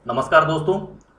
नमस्कार दोस्तों।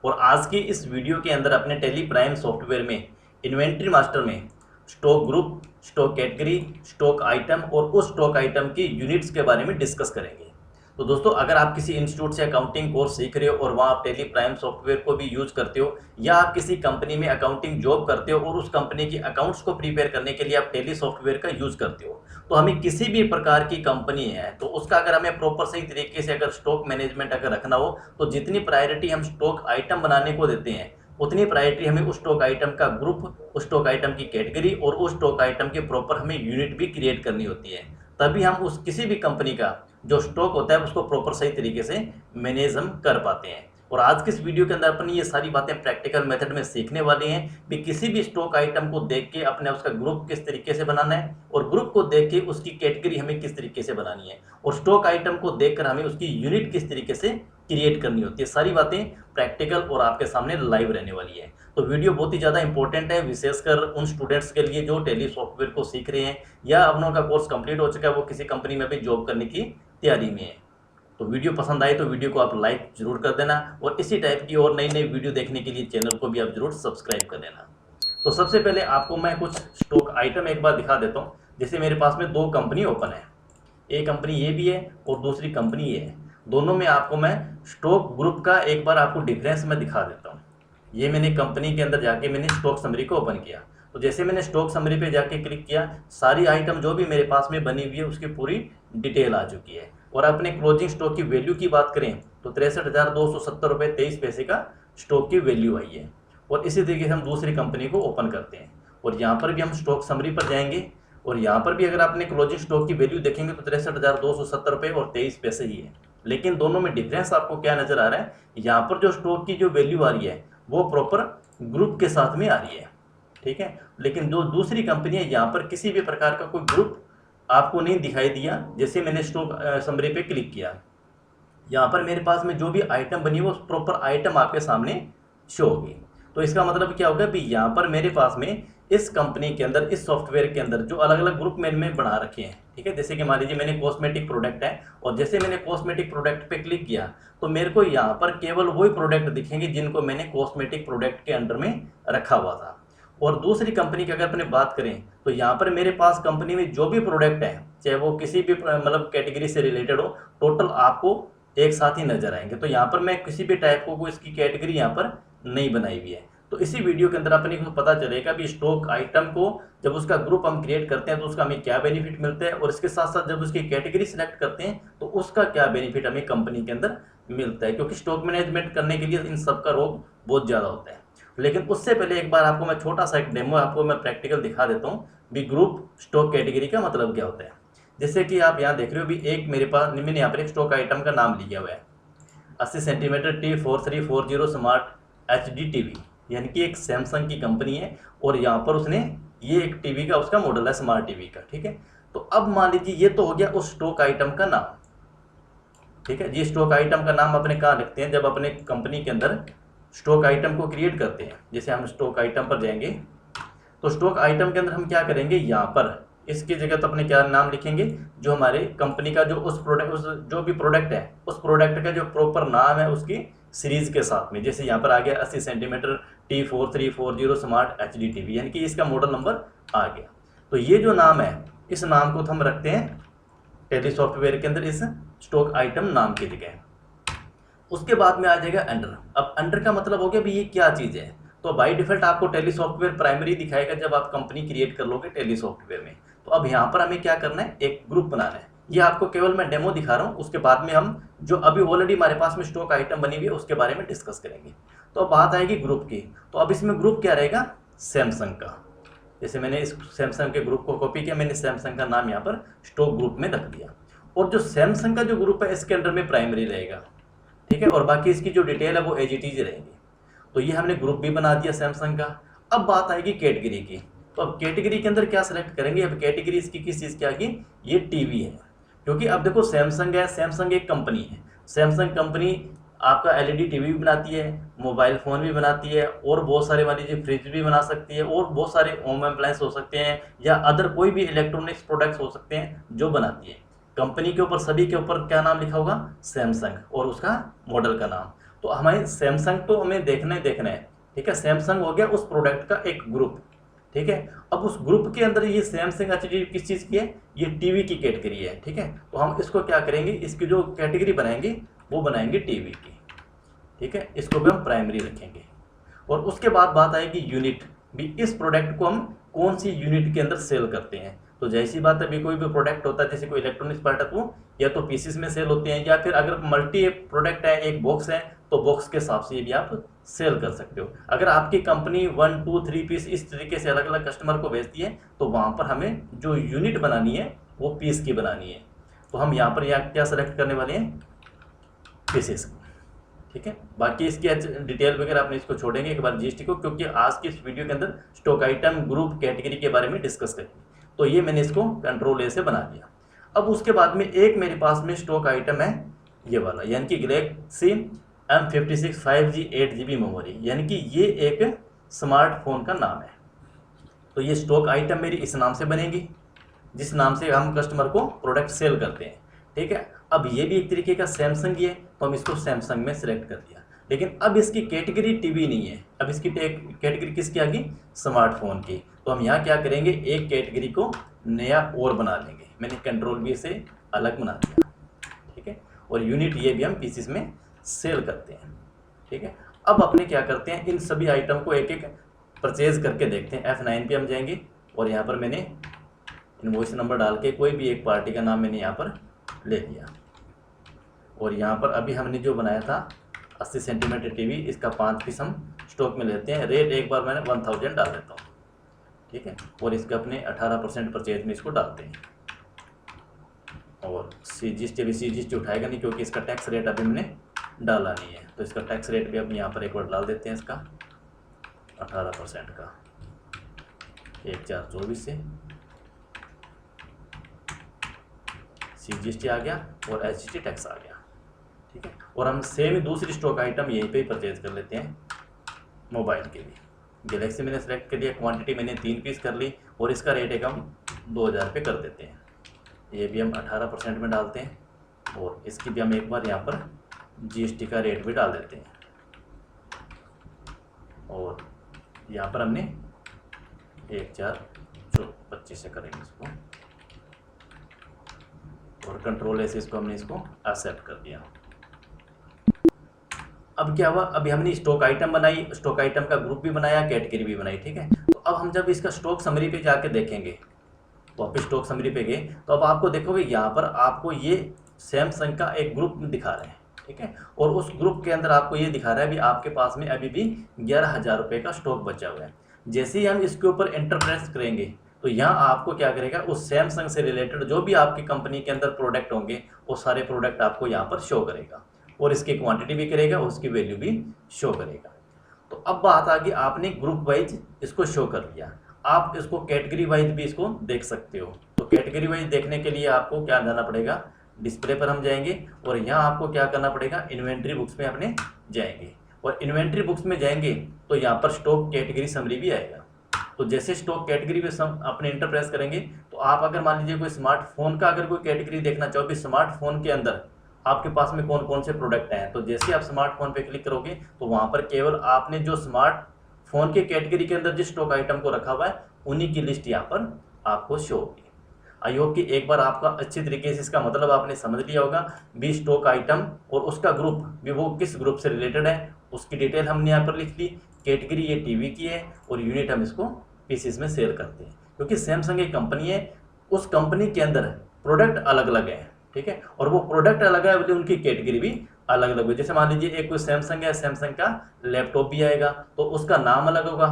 और आज की इस वीडियो के अंदर अपने टेली प्राइम सॉफ्टवेयर में इन्वेंट्री मास्टर में stock group, stock category, stock item और उस स्टॉक आइटम की यूनिट्स के बारे में डिस्कस करेंगे। तो दोस्तों, अगर आप किसी इंस्टीट्यूट से अकाउंटिंग कोर्स सीख रहे हो और वहाँ आप टेली प्राइम सॉफ्टवेयर को भी यूज करते हो, या आप किसी कंपनी में अकाउंटिंग जॉब करते हो और उस कंपनी की अकाउंट्स को प्रिपेयर करने के लिए आप टेली सॉफ्टवेयर का यूज करते हो, तो हमें किसी भी प्रकार की कंपनी है तो उसका अगर हमें प्रॉपर सही तरीके से अगर स्टॉक मैनेजमेंट अगर रखना हो, तो जितनी प्रायोरिटी हम स्टॉक आइटम बनाने को देते हैं उतनी प्रायोरिटी हमें उस स्टॉक आइटम का ग्रुप, उस स्टॉक आइटम की कैटेगरी और उस स्टॉक आइटम के प्रॉपर हमें यूनिट भी क्रिएट करनी होती है। तभी हम उस किसी भी कंपनी का जो स्टॉक होता है उसको प्रॉपर सही तरीके से मैनेज हम कर पाते हैं। और आज के इस वीडियो के अंदर अपन ये सारी बातें प्रैक्टिकल मेथड में सीखने वाले हैं भी किसी भी स्टॉक आइटम को देख के अपने उसका ग्रुप किस तरीके से बनाना है और ग्रुप को देख के उसकी कैटेगरी हमें किस तरीके से बनानी है और स्टॉक आइटम को देखकर हमें उसकी यूनिट किस तरीके से क्रिएट करनी होती है। सारी बातें प्रैक्टिकल और आपके सामने लाइव रहने वाली है। तो वीडियो बहुत ही ज़्यादा इंपॉर्टेंट है, विशेषकर उन स्टूडेंट्स के लिए जो टेली सॉफ्टवेयर को सीख रहे हैं या अपनों का कोर्स कंप्लीट हो चुका है, वो किसी कंपनी में भी जॉब करने की तैयारी में है। तो वीडियो पसंद आए तो वीडियो को आप लाइक जरूर कर देना और इसी टाइप की और नई नई वीडियो देखने के लिए चैनल को भी आप जरूर सब्सक्राइब कर लेना। तो सबसे पहले आपको मैं कुछ स्टॉक आइटम एक बार दिखा देता हूँ। जैसे मेरे पास में दो कंपनी ओपन है, एक कंपनी ये भी है और दूसरी कंपनी ये है। दोनों में आपको मैं स्टॉक ग्रुप का एक बार आपको डिफरेंस मैं दिखा देता हूँ। ये मैंने कंपनी के अंदर जाके मैंने स्टॉक समरी को ओपन किया, तो जैसे मैंने स्टॉक समरी पे जाके क्लिक किया, सारी आइटम जो भी मेरे पास में बनी हुई है उसकी पूरी डिटेल आ चुकी है। और अपने क्लोजिंग स्टॉक की वैल्यू की बात करें तो 63,270 रुपये 23 पैसे का स्टॉक की वैल्यू आई है। और इसी तरीके से हम दूसरी कंपनी को ओपन करते हैं और यहाँ पर भी हम स्टॉक समरी पर जाएंगे और यहाँ पर भी अगर आपने क्लोजिंग स्टॉक की वैल्यू देखेंगे तो 63,270 रुपये और 23 पैसे ही है। लेकिन दोनों में डिफरेंस आपको क्या नजर आ रहा है, यहाँ पर जो स्टॉक की जो वैल्यू आ रही है वो प्रॉपर ग्रुप के साथ में आ रही है, ठीक है। लेकिन जो दूसरी कंपनी है यहाँ पर किसी भी प्रकार का कोई ग्रुप आपको नहीं दिखाई दिया। जैसे मैंने स्टॉक समरी पे क्लिक किया, यहाँ पर मेरे पास में जो भी आइटम बनी है वो प्रॉपर आइटम आपके सामने शो होगी। तो इसका मतलब क्या होगा भी यहाँ पर मेरे पास में इस कंपनी के अंदर, इस सॉफ्टवेयर के अंदर जो अलग अलग ग्रुप मैंने बना रखे हैं, ठीक है। जैसे कि मान लीजिए मैंने कॉस्मेटिक प्रोडक्ट है और जैसे मैंने कॉस्मेटिक प्रोडक्ट पे क्लिक किया तो मेरे को यहाँ पर केवल वही प्रोडक्ट दिखेंगे जिनको मैंने कॉस्मेटिक प्रोडक्ट के अंडर में रखा हुआ था। और दूसरी कंपनी की अगर अपने बात करें तो यहाँ पर मेरे पास कंपनी में जो भी प्रोडक्ट है, चाहे वो किसी भी मतलब कैटेगरी से रिलेटेड हो, टोटल आपको एक साथ ही नजर आएंगे। तो यहाँ पर मैं किसी भी टाइप को इसकी कैटेगरी यहाँ पर नहीं बनाई हुई है। तो इसी वीडियो के अंदर अपने को पता चलेगा भी स्टॉक आइटम को जब उसका ग्रुप हम क्रिएट करते हैं तो उसका हमें क्या बेनिफिट मिलता है और इसके साथ साथ जब उसकी कैटेगरी सिलेक्ट करते हैं तो उसका क्या बेनिफिट हमें कंपनी के अंदर मिलता है, क्योंकि स्टॉक मैनेजमेंट करने के लिए इन सब का रोग बहुत ज़्यादा होता है। लेकिन उससे पहले एक बार आपको मैं छोटा सा एक डेमो आपको मैं प्रैक्टिकल दिखा देता हूँ भी ग्रुप स्टॉक कैटेगरी का मतलब क्या होता है। जैसे कि आप यहाँ देख रहे हो भी एक मेरे पास मैंने यहाँ पर एक स्टॉक आइटम का नाम लिया हुआ है 80 centimetre T4340 smart HD TV, यानी कि एक सैमसंग की कंपनी है और यहाँ पर उसने ये एक टीवी का उसका मॉडल है स्मार्ट टीवी का, ठीक है। तो अब मान लीजिए ये तो हो गया उस स्टॉक आइटम का नाम, ठीक है। ये स्टॉक आइटम का नाम अपने कहाँ लिखते हैं, जब अपने कंपनी के अंदर स्टॉक आइटम को क्रिएट करते हैं। जैसे हम स्टॉक आइटम पर जाएंगे तो स्टॉक आइटम के अंदर हम क्या करेंगे, यहाँ पर इसकी जगह तो अपने क्या नाम लिखेंगे, जो हमारे कंपनी का जो उस प्रोडक्ट, उस जो भी प्रोडक्ट है उस प्रोडक्ट का जो प्रॉपर नाम है उसकी सीरीज के साथ में। जैसे यहाँ पर आ गया 80 centimetre T4340 smart HD TV, यानी कि इसका मॉडल नंबर आ गया। तो ये जो नाम है इस नाम को हम रखते हैं टेली सॉफ्टवेयर के अंदर इस स्टॉक आइटम नाम की जगह। उसके बाद में आ जाएगा अंडर। अब अंडर का मतलब हो गया भी ये क्या चीज़ है। तो बाय डिफॉल्ट आपको टेली सॉफ्टवेयर प्राइमरी दिखाएगा जब आप कंपनी क्रिएट कर लोगे टेली सॉफ्टवेयर में। तो अब यहाँ पर हमें क्या करना है, एक ग्रुप बनाना है। ये आपको केवल मैं डेमो दिखा रहा हूँ, उसके बाद में हम जो अभी ऑलरेडी हमारे पास में स्टॉक आइटम बनी हुई है उसके बारे में डिस्कस करेंगे। तो अब बात आएगी ग्रुप की। तो अब इसमें ग्रुप क्या रहेगा, सैमसंग का। जैसे मैंने इस सैमसंग के ग्रुप को कॉपी किया, मैंने सैमसंग का नाम यहाँ पर स्टॉक ग्रुप में रख दिया और जो सैमसंग का जो ग्रुप है इसके अंडर में प्राइमरी रहेगा, ठीक है। और बाकी इसकी जो डिटेल है वो एज इट इज रहेगी। तो ये हमने ग्रुप भी बना दिया सैमसंग का। अब बात आएगी कैटेगरी की। तो अब कैटेगरी के अंदर क्या सेलेक्ट करेंगे, अब कैटेगरी इसकी किस चीज़ की आएगी, ये टीवी है। क्योंकि अब देखो सैमसंग है, सैमसंग एक कंपनी है। सैमसंग कंपनी आपका LED टीवी भी बनाती है, मोबाइल फ़ोन भी बनाती है और बहुत सारे मान लीजिए फ्रिज भी बना सकती है और बहुत सारे होम अप्लायंस हो सकते हैं या अदर कोई भी इलेक्ट्रॉनिक्स प्रोडक्ट्स हो सकते हैं जो बनाती है। कंपनी के ऊपर सभी के ऊपर क्या नाम लिखा होगा, सैमसंग और उसका मॉडल का नाम। तो हमें सैमसंग तो हमें देखना है, ठीक है। सैमसंग हो गया उस प्रोडक्ट का एक ग्रुप, ठीक है। अब उस ग्रुप के अंदर ये सैमसंग एचडी किस चीज़ की है, ये टीवी की कैटेगरी है, ठीक है। तो हम इसको क्या करेंगे, इसकी जो कैटेगरी बनाएंगे वो बनाएंगे टीवी की, ठीक है। इसको भी हम प्राइमरी रखेंगे। और उसके बाद बात आएगी यूनिट, भी इस प्रोडक्ट को हम कौन सी यूनिट के अंदर सेल करते हैं। तो जैसी बात है, भी कोई भी प्रोडक्ट होता है जैसे कोई इलेक्ट्रॉनिक्स प्रोडक्ट हो, या तो पीसीस में सेल होते हैं, या फिर अगर मल्टी प्रोडक्ट है, एक बॉक्स है, तो बॉक्स के हिसाब से ये भी आप सेल कर सकते हो। अगर आपकी कंपनी 1 2 3 पीस इस तरीके से अलग अलग कस्टमर को भेजती है, तो वहाँ पर हमें जो यूनिट बनानी है वो पीस की बनानी है। तो हम यहाँ पर क्या सेलेक्ट करने वाले हैं, पीसेस, ठीक है। बाकी इसकी डिटेल वगैरह अपने इसको छोड़ेंगे एक बार जीएसटी को, क्योंकि आज की इस वीडियो के अंदर स्टॉक आइटम, ग्रुप, कैटेगरी के बारे में डिस्कस करेंगे। तो ये मैंने इसको कंट्रोल ए से बना दिया। अब उसके बाद में एक मेरे पास में स्टॉक आइटम है ये वाला, यानी कि Galaxy M56 5G 8GB memory, यानी कि ये एक स्मार्टफोन का नाम है। तो ये स्टॉक आइटम मेरी इस नाम से बनेगी जिस नाम से हम कस्टमर को प्रोडक्ट सेल करते हैं, ठीक है। अब ये भी एक तरीके का सैमसंग ही है, तो हम इसको सैमसंग में सिलेक्ट कर दिया। लेकिन अब इसकी कैटेगरी टीवी नहीं है, अब इसकी कैटेगरी किसकी आ गई, स्मार्टफोन की। तो हम यहाँ क्या करेंगे, एक कैटेगरी को नया और बना लेंगे। मैंने कंट्रोल बी से अलग बना दिया, ठीक है। और यूनिट ये भी हम पीसीस में सेल करते हैं, ठीक है। अब अपने क्या करते हैं, इन सभी आइटम को एक एक परचेज करके देखते हैं। F9 पे हम जाएंगे और यहाँ पर मैंने इनवॉइस नंबर डाल के कोई भी एक पार्टी का नाम मैंने यहाँ पर ले लिया। और यहाँ पर अभी हमने जो बनाया था 80 सेंटीमीटर टीवी, इसका 5 पीस हम स्टॉक में लेते हैं। रेट एक बार मैंने 1000 डाल देता हूँ, ठीक है। और इसके अपने 18% परचेज में इसको डालते हैं। और CGST उठाएगा नहीं, क्योंकि इसका टैक्स रेट अभी मैंने डाला नहीं है। तो इसका टैक्स रेट भी अपने यहाँ पर एक बार डाल देते हैं, इसका 18% का 1424 से CGST आ गया और SGST टैक्स आ गया, ठीक है। और हम सेम दूसरी स्टॉक आइटम यहीं पे ही परचेज कर लेते हैं मोबाइल के लिए। गैलेक्सी मैंने सेलेक्ट कर लिया, क्वांटिटी मैंने 3 पीस कर ली, और इसका रेट एक हम 2000 पे कर देते हैं। ये भी हम 18% में डालते हैं, और इसकी भी हम एक बार यहाँ पर GST का रेट भी डाल देते हैं। और यहाँ पर हमने 1425 से करेंगे इसको, और कंट्रोल ऐसे इसको हमने इसको एक्सेप्ट कर दिया। अब क्या हुआ, अभी हमने स्टॉक आइटम बनाई, स्टॉक आइटम का ग्रुप भी बनाया, कैटेगरी भी बनाई, ठीक है। तो अब हम जब इसका स्टॉक समरी पे जाके देखेंगे, वापस स्टॉक समरी पे गए, तो अब आपको देखोगे यहाँ पर आपको ये सैमसंग का एक ग्रुप दिखा रहे हैं, ठीक है। और उस ग्रुप के अंदर आपको ये दिखा रहा है भी आपके पास में अभी भी 11,000 रुपये का स्टॉक बचा हुआ है। जैसे ही हम इसके ऊपर एंटर प्रेस करेंगे, तो यहाँ आपको क्या करेगा, उस सैमसंग से रिलेटेड जो भी आपकी कंपनी के अंदर प्रोडक्ट होंगे वो सारे प्रोडक्ट आपको यहाँ पर शो करेगा, और इसकी क्वांटिटी भी करेगा, उसकी वैल्यू भी शो करेगा। तो अब बात आ गई, आपने ग्रुप वाइज इसको शो कर लिया, आप इसको कैटेगरी वाइज भी इसको देख सकते हो। तो कैटेगरी वाइज देखने के लिए आपको क्या जाना पड़ेगा, डिस्प्ले पर हम जाएंगे, और यहाँ आपको क्या करना पड़ेगा, इन्वेंट्री बुक्स में अपने जाएंगे, और इन्वेंट्री बुक्स में जाएंगे तो यहाँ पर स्टॉक कैटेगरी समरी भी आएगा। तो जैसे स्टॉक कैटेगरी में अपने इंटर प्रेस करेंगे, तो आप अगर मान लीजिए कोई स्मार्टफोन का अगर कोई कैटेगरी देखना चाहो भी स्मार्टफोन के अंदर आपके पास में कौन कौन से प्रोडक्ट हैं, तो जैसे आप स्मार्टफोन पे क्लिक करोगे तो वहाँ पर केवल आपने जो स्मार्टफोन के कैटेगरी के अंदर जिस स्टॉक आइटम को रखा हुआ है उन्हीं की लिस्ट यहाँ पर आपको शो होगी। आई होप कि एक बार आपका अच्छी तरीके से इसका मतलब आपने समझ लिया होगा भी स्टॉक आइटम और उसका ग्रुप भी वो किस ग्रुप से रिलेटेड है, उसकी डिटेल हमने यहाँ पर लिख ली। कैटेगरी ये टीवी की है, और यूनिट हम इसको पीसीस में सेल करते हैं, क्योंकि सैमसंग एक कंपनी है, उस कंपनी के अंदर प्रोडक्ट अलग अलग है, ठीक है। और वो प्रोडक्ट अलग है, उनकी कैटेगरी भी अलग अलग है। जैसे मान लीजिए एक कोई सैमसंग है, सैमसंग का लैपटॉप भी आएगा, तो उसका नाम अलग होगा,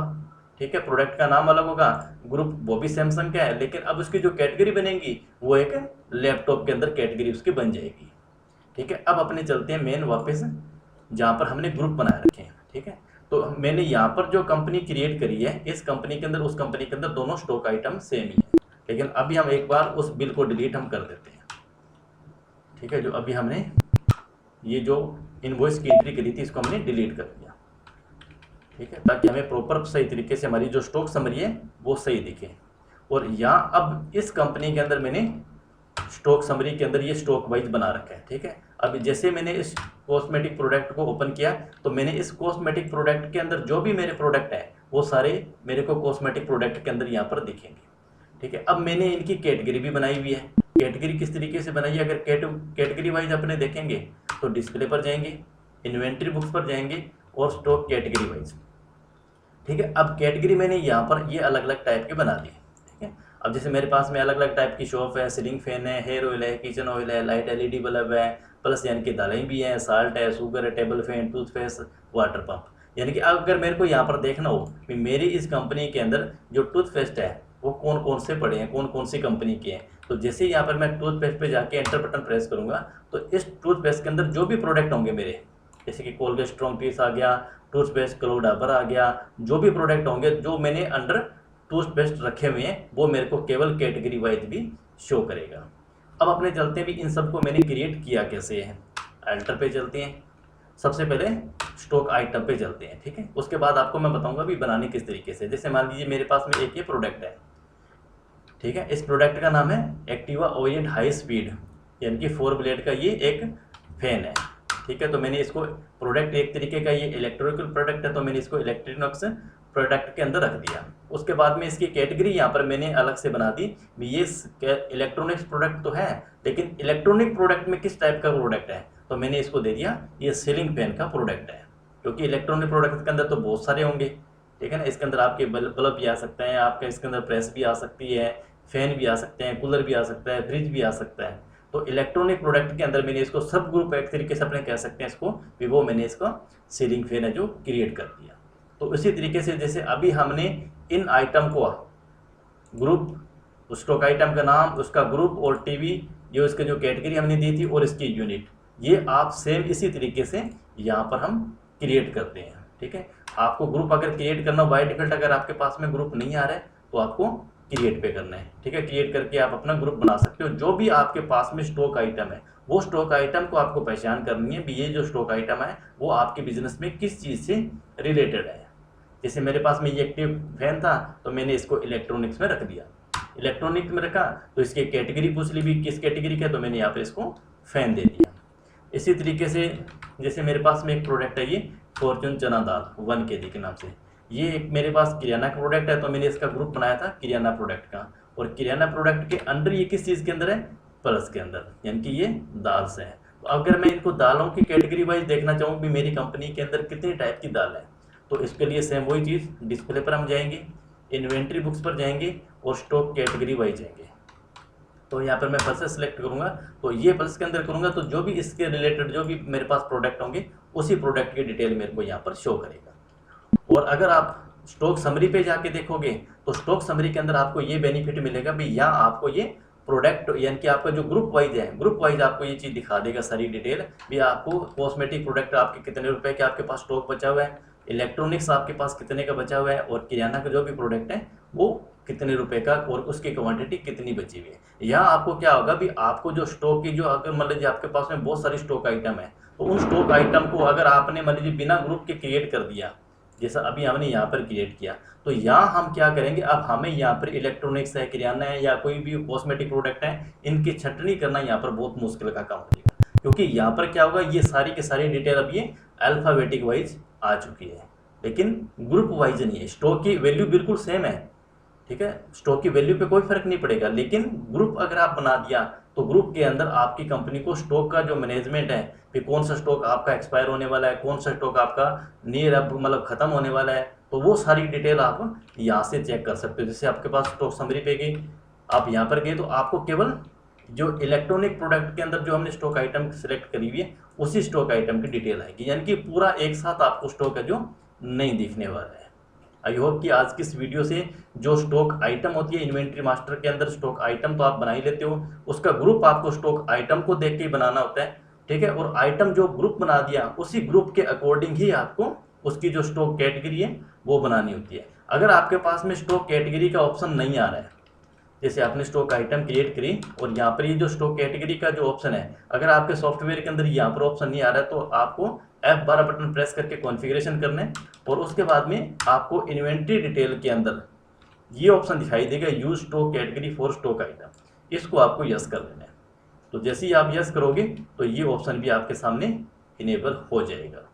ठीक है, प्रोडक्ट का नाम अलग होगा, ग्रुप वो भी सैमसंग का है, लेकिन अब उसकी जो कैटेगरी बनेगी वो एक लैपटॉप के अंदर कैटेगरी उसकी बन जाएगी, ठीक है। अब अपने चलते हैं मेन वापस जहाँ पर हमने ग्रुप बनाए रखे हैं, ठीक है। तो मैंने यहाँ पर जो कंपनी क्रिएट करी है, इस कंपनी के अंदर उस कंपनी के अंदर दोनों स्टॉक आइटम सेम ही है, लेकिन अभी हम एक बार उस बिल को डिलीट हम कर देते हैं, ठीक है। जो अभी हमने ये जो इनवॉइस की एंट्री करी थी इसको हमने डिलीट कर दिया, ठीक है, ताकि हमें प्रॉपर सही तरीके से हमारी जो स्टॉक समरी है वो सही दिखे। और यहाँ अब इस कंपनी के अंदर मैंने स्टॉक समरी के अंदर ये स्टॉक वाइज बना रखा है, ठीक है। अब जैसे मैंने इस कॉस्मेटिक प्रोडक्ट को ओपन किया तो मैंने इस कॉस्मेटिक प्रोडक्ट के अंदर जो भी मेरे प्रोडक्ट हैं वो सारे मेरे को कॉस्मेटिक प्रोडक्ट के अंदर यहाँ पर दिखेंगे। ठीक है, अब मैंने इनकी कैटेगरी भी बनाई हुई है। कैटेगरी किस तरीके से बनाई है, अगर कैटेगरी वाइज अपने देखेंगे तो डिस्प्ले पर जाएंगे, इन्वेंट्री बुक्स पर जाएंगे और स्टॉक कैटेगरी वाइज। ठीक है, अब कैटेगरी मैंने यहाँ पर ये अलग अलग टाइप के बना दिए। ठीक है, अब जैसे मेरे पास में अलग अलग टाइप की शॉप है, सीलिंग फैन है, हेयर ऑयल है, किचन ऑयल है, लाइट एलईडी बल्ब है, प्लस यानी कि दालें भी हैं, साल्ट है, शुगर है, table fan, toothpaste, water pump. यानी कि अगर मेरे को यहाँ पर देखना हो कि मेरी इस कंपनी के अंदर जो टूथपेस्ट है वो कौन कौन से पड़े हैं, कौन कौन सी कंपनी के हैं, तो जैसे यहाँ पर मैं टूथपेस्ट पे जाके एंटर बटन प्रेस करूँगा तो इस टूथपेस्ट के अंदर जो भी प्रोडक्ट होंगे मेरे, जैसे कि कोलगेट स्ट्रॉन्ग टीथ आ गया, टूथपेस्ट क्लो डाबर आ गया, जो भी प्रोडक्ट होंगे जो मैंने अंडर टूथपेस्ट रखे हुए हैं वो मेरे को केवल कैटेगरी वाइज भी शो करेगा। अब अपने चलते हैं भी इन सबको मैंने क्रिएट किया कैसे है। अल्टर पे चलते हैं, सबसे पहले स्टॉक आइटम पे चलते हैं। ठीक है, उसके बाद आपको मैं बताऊंगा भी बनाने किस तरीके से। जैसे मान लीजिए मेरे पास में एक ये प्रोडक्ट है। ठीक है, इस प्रोडक्ट का नाम है एक्टिवा ओरिएंट हाई स्पीड, यानी कि 4 ब्लेड का ये एक फैन है। ठीक है, तो मैंने इसको प्रोडक्ट एक तरीके का ये इलेक्ट्रिकल प्रोडक्ट है तो मैंने इसको इलेक्ट्रॉनिक्स प्रोडक्ट के अंदर रख दिया। उसके बाद में इसकी कैटेगरी यहाँ पर मैंने अलग से बना दी। ये इलेक्ट्रॉनिक्स प्रोडक्ट तो है लेकिन इलेक्ट्रॉनिक प्रोडक्ट में किस टाइप का प्रोडक्ट है, तो मैंने इसको दे दिया ये सीलिंग फैन का प्रोडक्ट है, क्योंकि इलेक्ट्रॉनिक प्रोडक्ट के अंदर तो बहुत सारे होंगे। ठीक है ना, इसके अंदर आपके बल्ब भी आ सकते हैं, आपके इसके अंदर प्रेस भी आ सकती है, फैन भी आ सकते हैं, कूलर भी आ सकता है, फ्रिज भी आ सकता है। तो इलेक्ट्रॉनिक प्रोडक्ट के अंदर मैंने इसको सब ग्रुप एक तरीके से अपने कह सकते हैं इसको भी, वो मैंने इसका सीलिंग फैन है जो क्रिएट कर दिया। तो इसी तरीके से जैसे अभी हमने इन आइटम को ग्रुप, स्टॉक आइटम का नाम, उसका ग्रुप और टीवी, ये उसके जो कैटेगरी हमने दी थी और इसकी यूनिट, ये आप सेम इसी तरीके से यहाँ पर हम क्रिएट करते हैं। ठीक है, आपको ग्रुप अगर क्रिएट करना बाय डिफॉल्ट, अगर आपके पास में ग्रुप नहीं आ रहा है तो आपको क्रिएट पे करना है। ठीक है, क्रिएट करके आप अपना ग्रुप बना सकते हो। जो भी आपके पास में स्टॉक आइटम है वो स्टॉक आइटम को आपको पहचान करनी है भी ये जो स्टॉक आइटम है वो आपके बिजनेस में किस चीज़ से रिलेटेड है। जैसे मेरे पास में ये एक्टिव फैन था तो मैंने इसको इलेक्ट्रॉनिक्स में रख दिया, इलेक्ट्रॉनिक्स में रखा तो इसकी कैटेगरी पूछ ली भी किस कैटेगरी का, तो मैंने यहाँ पे इसको फैन दे दिया। इसी तरीके से जैसे मेरे पास में एक प्रोडक्ट है ये फॉर्चून चना दाल 1 kg के नाम से, ये एक मेरे पास किराना का प्रोडक्ट है तो मैंने इसका ग्रुप बनाया था किराना प्रोडक्ट का, और किराना प्रोडक्ट के अंडर ये किस चीज़ के अंदर है, प्लस के अंदर, यानी कि ये दाल से है। तो अगर मैं इनको दालों की कैटेगरी वाइज देखना चाहूँ भी मेरी कंपनी के अंदर कितनी टाइप की दाल है, तो इसके लिए सेम वही चीज़, डिस्प्ले पर हम जाएंगे, इन्वेंट्री बुक्स पर जाएंगे और स्टॉक कैटेगरी वाइज जाएंगे। तो यहाँ पर मैं पल्सेस सेलेक्ट करूँगा तो ये पल्स के अंदर करूँगा तो जो भी इसके रिलेटेड जो भी मेरे पास प्रोडक्ट होंगे उसी प्रोडक्ट की डिटेल मेरे को यहाँ पर शो करेगा। और अगर आप स्टॉक समरी पे जाके देखोगे तो स्टॉक समरी के अंदर आपको ये बेनिफिट मिलेगा भी यहाँ आपको ये प्रोडक्ट यानी कि आपका जो ग्रुप वाइज है, ग्रुप वाइज आपको ये चीज़ दिखा देगा सारी डिटेल भी, आपको कॉस्मेटिक प्रोडक्ट आपके कितने रुपए के आपके पास स्टॉक बचा हुआ है, इलेक्ट्रॉनिक्स आपके पास कितने का बचा हुआ है, और किराना का जो भी प्रोडक्ट है वो कितने रुपए का और उसकी क्वांटिटी कितनी बची हुई है। यहाँ आपको क्या होगा भी आपको जो स्टॉक की जो अगर मान लीजिए आपके पास में बहुत सारी स्टॉक आइटम है तो उन स्टॉक आइटम को अगर आपने मान लीजिए बिना ग्रुप के क्रिएट कर दिया, जैसा अभी हमने यहाँ पर क्रिएट किया, तो यहाँ हम क्या करेंगे, अब हमें यहाँ पर इलेक्ट्रॉनिक्स है, किराना है या कोई भी कॉस्मेटिक प्रोडक्ट है, इनकी छटनी करना यहाँ पर बहुत मुश्किल का काम हो जाएगा, क्योंकि यहाँ पर क्या होगा ये सारी की सारी डिटेल अब ये अल्फ़ाबेटिक वाइज आ चुकी है लेकिन ग्रुप वाइज नहीं है। स्टॉक की वैल्यू बिल्कुल सेम है, ठीक है, स्टॉक की वैल्यू पे कोई फर्क नहीं पड़ेगा, लेकिन ग्रुप अगर आप बना दिया तो ग्रुप के अंदर आपकी कंपनी को स्टॉक का जो मैनेजमेंट है कि कौन सा स्टॉक आपका एक्सपायर होने वाला है, कौन सा स्टॉक आपका नियर अब मतलब खत्म होने वाला है, तो वो सारी डिटेल आप यहाँ से चेक कर सकते हो। जैसे आपके पास स्टॉक समरी पे गई, आप यहाँ पर गए तो आपको केवल जो इलेक्ट्रॉनिक प्रोडक्ट के अंदर जो हमने स्टॉक आइटम सेलेक्ट करी हुई है उसी स्टॉक आइटम की डिटेल आएगी, यानी कि पूरा एक साथ आपको स्टॉक है जो नहीं दिखने वाला है। आई होप कि आज की इस वीडियो से जो स्टॉक आइटम होती है इन्वेंट्री मास्टर के अंदर स्टॉक आइटम तो आप बना ही लेते हो, उसका ग्रुप आपको स्टॉक आइटम को देख के ही बनाना होता है, ठीक है, और आइटम जो ग्रुप बना दिया उसी ग्रुप के अकॉर्डिंग ही आपको उसकी जो स्टॉक कैटेगरी है वो बनानी होती है। अगर आपके पास में स्टॉक कैटेगरी का ऑप्शन नहीं आ रहा है, जैसे आपने स्टॉक आइटम क्रिएट करी और यहाँ पर ये जो स्टॉक कैटेगरी का जो ऑप्शन है अगर आपके सॉफ्टवेयर के अंदर यहाँ पर ऑप्शन नहीं आ रहा है तो आपको F12 बटन प्रेस करके कॉन्फ़िगरेशन करना है और उसके बाद में आपको इन्वेंट्री डिटेल के अंदर ये ऑप्शन दिखाई देगा use stock category for stock item, इसको आपको यस कर देना है। तो जैसे ही आप यस करोगे तो ये ऑप्शन भी आपके सामने इनेबल हो जाएगा।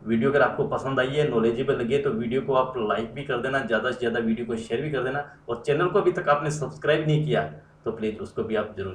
वीडियो अगर आपको पसंद आई है, नॉलेजेबल लगे, तो वीडियो को आप लाइक भी कर देना, ज़्यादा से ज़्यादा वीडियो को शेयर भी कर देना, और चैनल को अभी तक आपने सब्सक्राइब नहीं किया तो प्लीज़ उसको भी आप जरूर